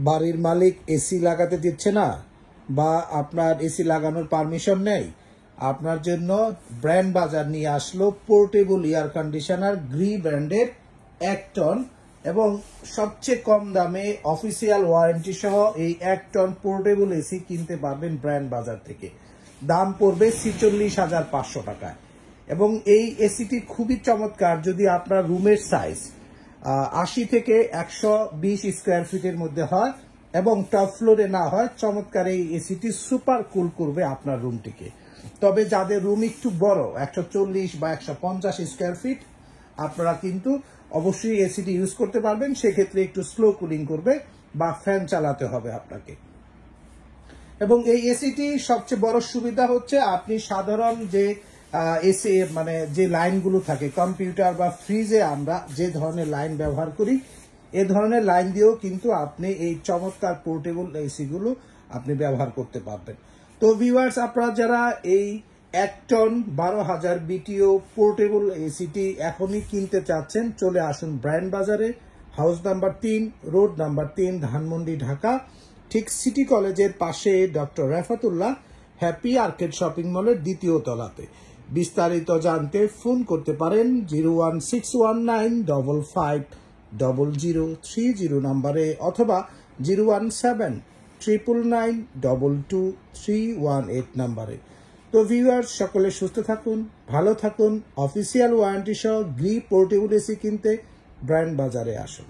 বাড়ির মালিক এসি লাগাতে দিচ্ছে না বা আপনার এসি লাগানোর পারমিশন নেই, আপনার জন্য ব্র্যান্ড বাজার নিয়ে আসলো পোর্টেবল এয়ার কন্ডিশনার গ্রি ব্র্যান্ডের 1 টন এবং সবচেয়ে কম দামে অফিসিয়াল ওয়ারেন্টি সহ এই 1 টন পোর্টেবল এসি কিনতে পারবেন ব্র্যান্ড বাজার থেকে। দাম পড়বে 46,500 টাকায়। এবং এই এসিটি খুবই চমৎকার যদি আপনার রুমের সাইজ 80 থেকে 120 স্কোয়ার ফিটের মধ্যে হয় এবং টপ ফ্লোরে না হয়, চমৎকার এই এসিটি সুপার কুল করবে আপনার রুমটিকে। তবে যাদের রুম একটু বড় 140 বা 150 স্কোয়ার ফিট, আপনারা কিন্তু অবশ্যই এসিটি ইউজ করতে পারবেন। সেক্ষেত্রে একটু স্লো কুলিং করবে বা ফ্যান চালাতে হবে আপনাকে। এবং এই এসিটি সবচেয়ে বড় সুবিধা হচ্ছে আপনি সাধারণ যে এসি মানে যে লাইনগুলো থাকে কম্পিউটার বা ফ্রিজে আমরা যে ধরনের লাইন ব্যবহার করি, এ ধরনের লাইন দিয়েও কিন্তু আপনি এই চমৎকার পোর্টেবল এসিগুলো আপনি ব্যবহার করতে পারবেন। তো ভিউয়ার্স, আপনারা যারা এই 1 টন 12,000 বিটিও পোর্টেবল এসিটি এখনই কিনতে চাচ্ছেন, চলে আসুন ব্র্যান্ড বাজারে, house number 3, road number 3, Dhanmondi, Dhaka. ঠিক সিটি কলেজের পাশে doctor Rafatullah happy arcade shopping মলের 2য় তলাতে। বিস্তারিত জানতে ফোন করতে পারেন 01619550030 নাম্বারে অথবা 01799922318 নাম্বারে। তো ভিউয়ার্স, সকলে সুস্থ থাকুন, ভালো থাকুন। অফিসিয়াল ওয়ারেন্টি সহ গ্রি পোর্টেবল এসি কিনতে ব্র্যান্ড বাজারে আসুন।